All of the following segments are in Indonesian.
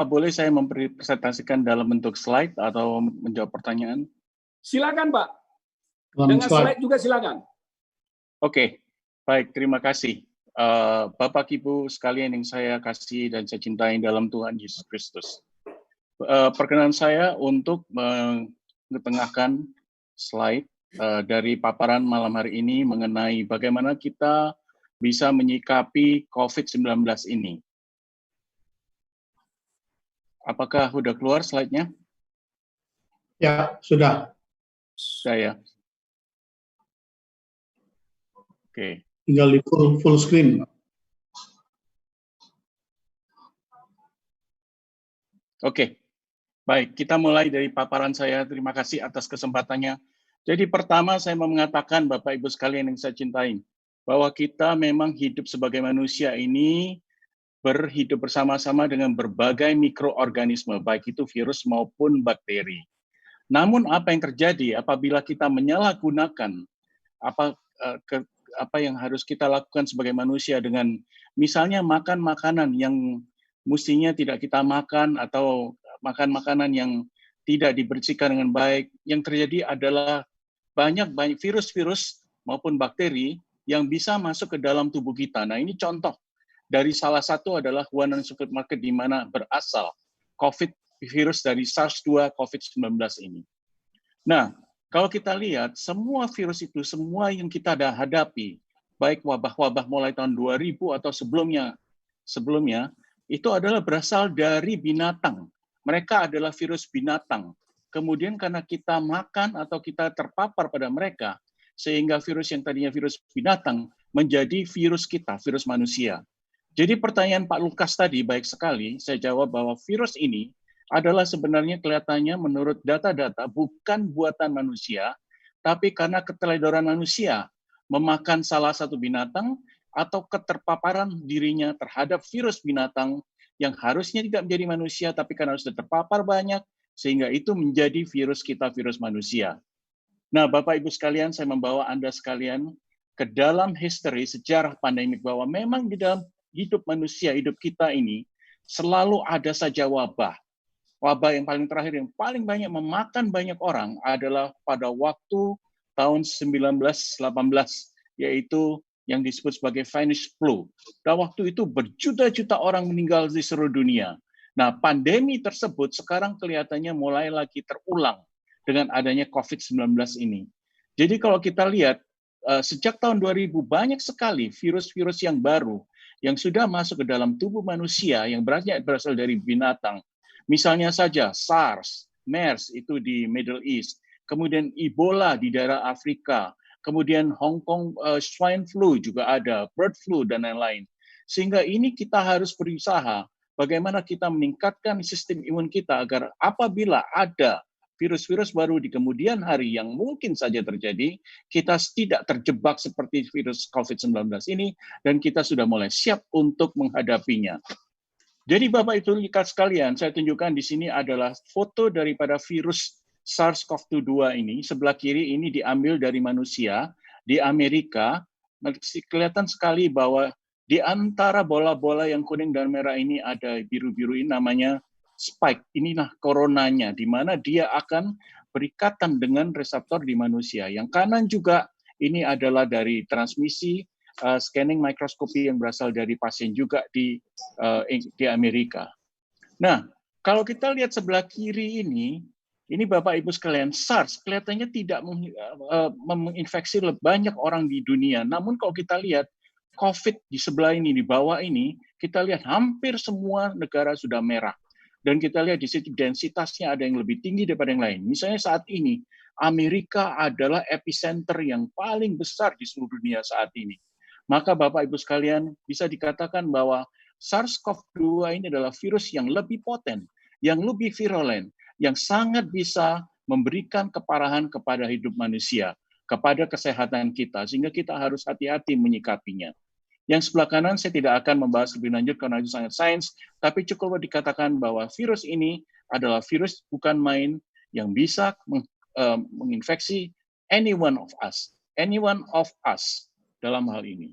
Apa boleh saya mempresentasikan dalam bentuk slide atau menjawab pertanyaan? Silakan, Pak. Dengan slide juga silakan. Oke, baik, terima kasih. Bapak Ibu sekalian yang saya kasih dan saya cintai dalam Tuhan Yesus Kristus. Perkenan saya untuk mengetengahkan slide dari paparan malam hari ini mengenai bagaimana kita bisa menyikapi COVID-19 ini. Apakah sudah keluar slide-nya? Ya, sudah. Saya. Oke. Tinggal di full screen. Oke. Baik, kita mulai dari paparan saya. Terima kasih atas kesempatannya. Jadi pertama saya mau mengatakan Bapak Ibu sekalian yang saya cintai, bahwa kita memang hidup sebagai manusia ini berhidup bersama-sama dengan berbagai mikroorganisme, baik itu virus maupun bakteri. Namun apa yang terjadi apabila kita menyalahgunakan apa yang harus kita lakukan sebagai manusia dengan misalnya makan makanan yang mestinya tidak kita makan atau makan makanan yang tidak dibersihkan dengan baik, yang terjadi adalah banyak virus-virus maupun bakteri yang bisa masuk ke dalam tubuh kita. Nah, ini contoh dari salah satu adalah Wuhan supermarket di mana berasal virus dari SARS-2 COVID-19 ini. Nah, kalau kita lihat semua virus itu, semua yang kita hadapi, baik wabah-wabah mulai tahun 2000 atau sebelumnya, itu adalah berasal dari binatang. Mereka adalah virus binatang. Kemudian karena kita makan atau kita terpapar pada mereka, sehingga virus yang tadinya virus binatang menjadi virus kita, virus manusia. Jadi pertanyaan Pak Lukas tadi baik sekali, saya jawab bahwa virus ini adalah sebenarnya kelihatannya menurut data-data bukan buatan manusia, tapi karena keteledoran manusia memakan salah satu binatang atau keterpaparan dirinya terhadap virus binatang yang harusnya tidak menjadi manusia, tapi karena sudah terpapar banyak, sehingga itu menjadi virus kita, virus manusia. Nah, Bapak Ibu sekalian, saya membawa Anda sekalian ke dalam history sejarah pandemik bahwa memang di dalam hidup manusia, hidup kita ini, selalu ada saja wabah. Wabah yang paling terakhir, yang paling banyak memakan banyak orang adalah pada waktu tahun 1918, yaitu yang disebut sebagai Spanish flu. Dan waktu itu berjuta-juta orang meninggal di seluruh dunia. Nah, pandemi tersebut sekarang kelihatannya mulai lagi terulang dengan adanya COVID-19 ini. Jadi kalau kita lihat, sejak tahun 2000 banyak sekali virus-virus yang baru yang sudah masuk ke dalam tubuh manusia yang berasal dari binatang. Misalnya saja SARS, MERS itu di Middle East, kemudian Ebola di daerah Afrika, kemudian Hong Kong swine flu juga ada, bird flu dan lain-lain. Sehingga ini kita harus berusaha bagaimana kita meningkatkan sistem imun kita agar apabila ada virus-virus baru di kemudian hari yang mungkin saja terjadi, kita tidak terjebak seperti virus COVID-19 ini, dan kita sudah mulai siap untuk menghadapinya. Jadi Bapak Ibu sekalian, saya tunjukkan di sini adalah foto daripada virus SARS-CoV-2 ini. Sebelah kiri ini diambil dari manusia di Amerika. Kelihatan sekali bahwa di antara bola-bola yang kuning dan merah ini ada biru-biru ini namanya spike. Inilah coronanya, di mana dia akan berikatan dengan reseptor di manusia. Yang kanan juga ini adalah dari transmisi scanning mikroskopi yang berasal dari pasien juga di Amerika. Nah, kalau kita lihat sebelah kiri ini Bapak Ibu sekalian, SARS kelihatannya tidak menginfeksi banyak orang di dunia. Namun kalau kita lihat COVID di sebelah ini, di bawah ini, kita lihat hampir semua negara sudah merah. Dan kita lihat di situ densitasnya ada yang lebih tinggi daripada yang lain. Misalnya saat ini, Amerika adalah epicenter yang paling besar di seluruh dunia saat ini. Maka Bapak Ibu sekalian bisa dikatakan bahwa SARS-CoV-2 ini adalah virus yang lebih poten, yang lebih virulen, yang sangat bisa memberikan keparahan kepada hidup manusia, kepada kesehatan kita, sehingga kita harus hati-hati menyikapinya. Yang sebelah kanan saya tidak akan membahas lebih lanjut karena itu sangat sains, tapi cukup dikatakan bahwa virus ini adalah virus bukan main yang bisa menginfeksi any one of us dalam hal ini.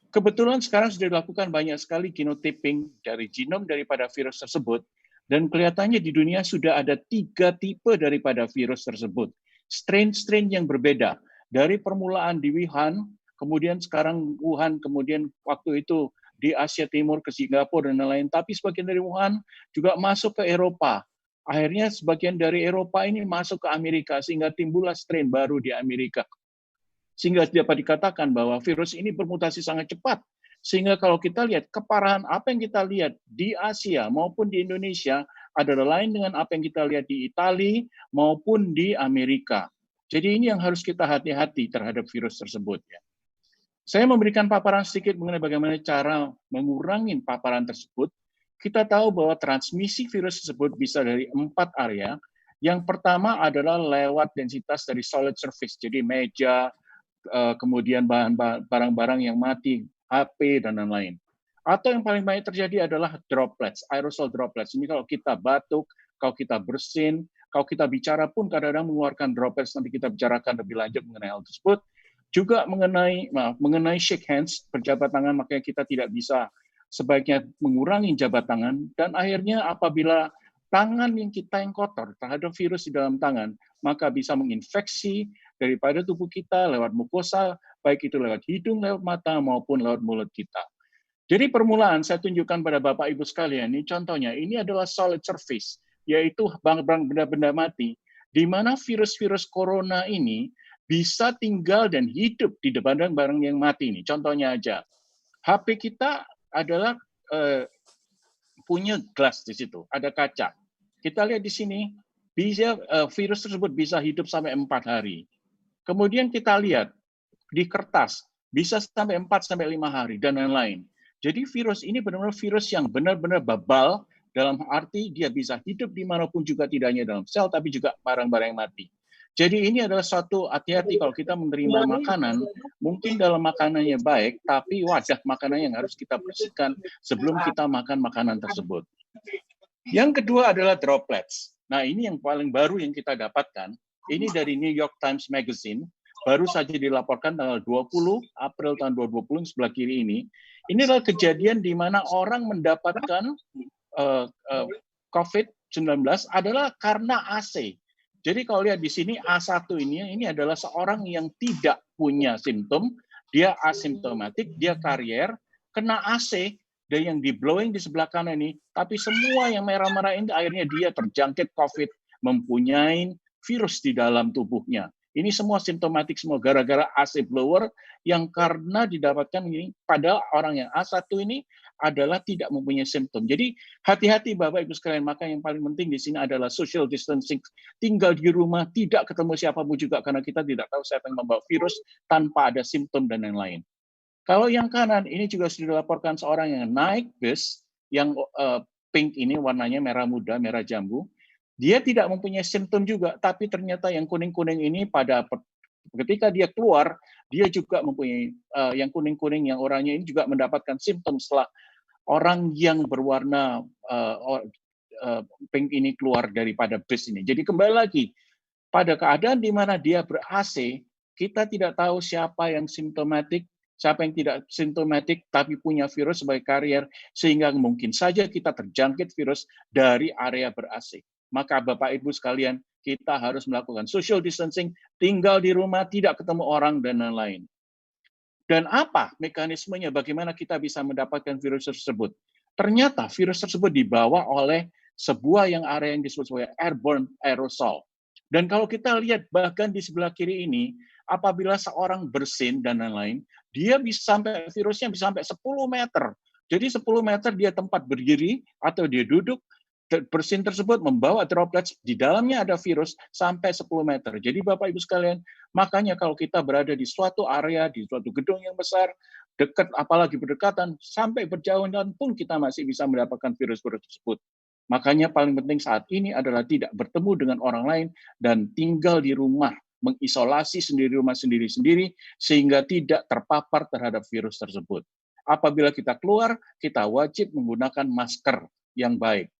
Kebetulan sekarang sudah dilakukan banyak sekali genotyping dari genom daripada virus tersebut, Dan kelihatannya di dunia sudah ada 3 tipe daripada virus tersebut. Strain-strain yang berbeda. Dari permulaan di Wuhan, kemudian sekarang Wuhan, kemudian waktu itu di Asia Timur ke Singapura dan lain-lain. Tapi sebagian dari Wuhan juga masuk ke Eropa. Akhirnya sebagian dari Eropa ini masuk ke Amerika, sehingga timbullah strain baru di Amerika. Sehingga dapat dikatakan bahwa virus ini bermutasi sangat cepat. Sehingga kalau kita lihat keparahan apa yang kita lihat di Asia maupun di Indonesia adalah lain dengan apa yang kita lihat di Italia maupun di Amerika. Jadi ini yang harus kita hati-hati terhadap virus tersebut. Ya. Saya memberikan paparan sedikit mengenai bagaimana cara mengurangi paparan tersebut. Kita tahu bahwa transmisi virus tersebut bisa dari 4 area. Yang pertama adalah lewat densitas dari solid surface, jadi meja, kemudian barang-barang yang mati, HP, dan lain-lain. Atau yang paling banyak terjadi adalah droplets, aerosol droplets. Ini kalau kita batuk, kalau kita bersin, kalau kita bicara pun kadang-kadang mengeluarkan droplets, nanti kita bicarakan lebih lanjut mengenai hal tersebut. Juga mengenai shake hands, berjabat tangan, makanya kita tidak bisa sebaiknya mengurangi jabat tangan. Dan akhirnya apabila tangan yang kita yang kotor terhadap virus di dalam tangan, maka bisa menginfeksi daripada tubuh kita lewat mukosa, baik itu lewat hidung, lewat mata, maupun lewat mulut kita. Jadi permulaan saya tunjukkan pada Bapak Ibu sekalian, ini contohnya, ini adalah solid surface, yaitu benda-benda mati, di mana virus-virus corona ini bisa tinggal dan hidup di barang-barang yang mati ini. Contohnya aja, HP kita adalah punya gelas di situ, ada kaca. Kita lihat di sini, bisa virus tersebut bisa hidup sampai 4 hari. Kemudian kita lihat di kertas, bisa sampai 4-5 hari, dan lain-lain. Jadi virus ini benar-benar virus yang benar-benar bebal, dalam arti dia bisa hidup dimanapun juga, tidak hanya dalam sel, tapi juga barang-barang yang mati. Jadi ini adalah suatu hati-hati kalau kita menerima makanan, mungkin dalam makanannya baik, tapi wadah makanan yang harus kita bersihkan sebelum kita makan makanan tersebut. Yang kedua adalah droplets. Nah ini yang paling baru yang kita dapatkan. Ini dari New York Times Magazine, baru saja dilaporkan tanggal 20 April tahun 2020, sebelah kiri ini. Ini adalah kejadian di mana orang mendapatkan COVID-19 adalah karena AC. Jadi kalau lihat di sini A1 ini adalah seorang yang tidak punya simptom, dia asimptomatik, dia karier, kena AC, dan yang di blowing di sebelah kanan ini, tapi semua yang merah-merah ini akhirnya dia terjangkit COVID, mempunyai virus di dalam tubuhnya. Ini semua simptomatik semua gara-gara AC blower yang karena didapatkan ini pada orang yang A1 ini adalah tidak mempunyai simptom. Jadi hati-hati Bapak Ibu sekalian, maka yang paling penting di sini adalah social distancing, tinggal di rumah, tidak ketemu siapapun juga karena kita tidak tahu siapa yang membawa virus tanpa ada simptom dan lain-lain. Kalau yang kanan ini juga sudah dilaporkan seorang yang naik bus yang pink ini warnanya merah muda, merah jambu. Dia tidak mempunyai simptom juga, tapi ternyata yang kuning-kuning ini ketika dia keluar, dia juga mempunyai yang kuning-kuning, yang oranye ini juga mendapatkan simptom setelah orang yang berwarna pink ini keluar daripada bus ini. Jadi kembali lagi, pada keadaan di mana dia ber-AC, kita tidak tahu siapa yang simptomatik, siapa yang tidak simptomatik tapi punya virus sebagai karier, sehingga mungkin saja kita terjangkit virus dari area ber-AC. Maka Bapak Ibu sekalian, kita harus melakukan social distancing, tinggal di rumah, tidak ketemu orang, dan lain-lain. Dan apa mekanismenya, bagaimana kita bisa mendapatkan virus tersebut? Ternyata virus tersebut dibawa oleh sebuah area yang disebut sebagai airborne aerosol. Dan kalau kita lihat bahkan di sebelah kiri ini, apabila seorang bersin dan lain-lain, dia bisa sampai virusnya bisa sampai 10 meter. Jadi 10 meter dia tempat berdiri atau dia duduk, bersin tersebut membawa droplets, di dalamnya ada virus sampai 10 meter. Jadi Bapak Ibu sekalian, makanya kalau kita berada di suatu area, di suatu gedung yang besar, dekat apalagi berdekatan, sampai berjauhan pun kita masih bisa mendapatkan virus-virus tersebut. Makanya paling penting saat ini adalah tidak bertemu dengan orang lain dan tinggal di rumah, mengisolasi sendiri rumah sendiri-sendiri sehingga tidak terpapar terhadap virus tersebut. Apabila kita keluar, kita wajib menggunakan masker yang baik.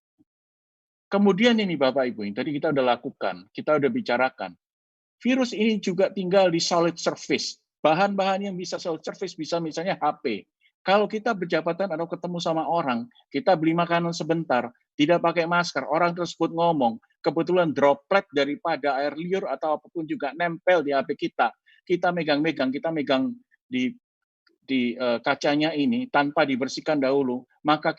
Kemudian ini Bapak Ibu, yang tadi kita udah lakukan, kita udah bicarakan. Virus ini juga tinggal di solid surface. Bahan-bahan yang bisa solid surface bisa misalnya HP. Kalau kita berjabatan atau ketemu sama orang, kita beli makanan sebentar, tidak pakai masker, orang tersebut ngomong, kebetulan droplet daripada air liur atau apapun juga nempel di HP kita megang-megang, kita megang di kacanya ini tanpa dibersihkan dahulu, maka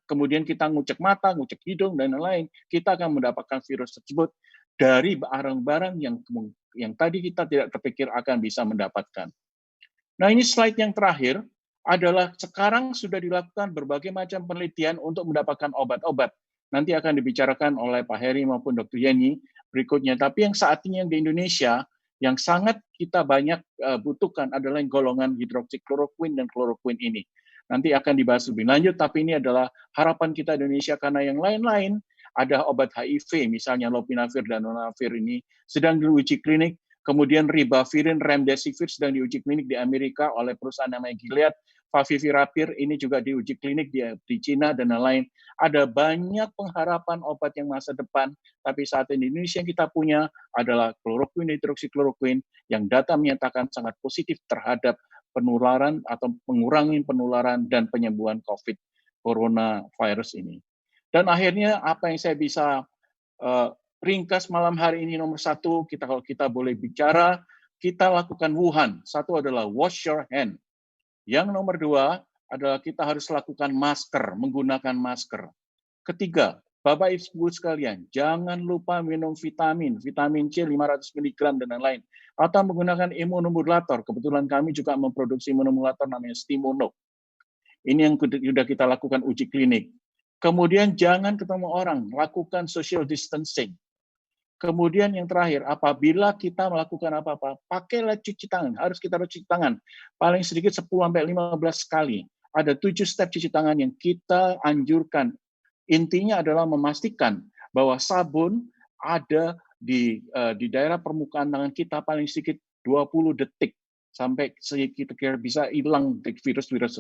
kemudian kita ngucek mata, ngucek hidung, dan lain-lain, kita akan mendapatkan virus tersebut dari barang-barang yang tadi kita tidak terpikir akan bisa mendapatkan. Nah, ini slide yang terakhir adalah sekarang sudah dilakukan berbagai macam penelitian untuk mendapatkan obat-obat. Nanti akan dibicarakan oleh Pak Heri maupun Dr. Yeni berikutnya. Tapi yang saat ini yang di Indonesia, yang sangat kita banyak butuhkan adalah yang golongan hidroksikloroquine dan kloroquine ini. Nanti akan dibahas lebih lanjut, tapi ini adalah harapan kita di Indonesia karena yang lain-lain, ada obat HIV, misalnya lopinavir dan donavir ini, sedang diuji klinik. Kemudian ribavirin, remdesivir sedang diuji klinik di Amerika oleh perusahaan namanya Gilead. Favipiravir ini juga diuji klinik di Cina dan lain-lain. Ada banyak pengharapan obat yang masa depan, tapi saat ini Indonesia yang kita punya adalah kloroquine, hidroksikloroquine, yang data menyatakan sangat positif terhadap penularan atau mengurangi penularan dan penyembuhan COVID coronavirus ini. Dan akhirnya apa yang saya bisa ringkas malam hari ini nomor satu, kalau kita boleh bicara, kita lakukan Wuhan. Satu adalah wash your hand. Yang nomor dua adalah kita harus lakukan masker, menggunakan masker. Ketiga, Bapak Ibu sekalian, jangan lupa minum vitamin C 500 mg dan lain-lain. Atau menggunakan imunomodulator. Kebetulan kami juga memproduksi imunomodulator namanya Stimuno. Ini yang sudah kita lakukan uji klinik. Kemudian jangan ketemu orang, lakukan social distancing. Kemudian yang terakhir, apabila kita melakukan apa-apa, pakailah cuci tangan. Harus kita cuci tangan. Paling sedikit 10-15 kali. Ada 7 step cuci tangan yang kita anjurkan. Intinya adalah memastikan bahwa sabun ada di daerah permukaan tangan kita paling sedikit 20 detik. Sampai kita bisa hilang virus-virus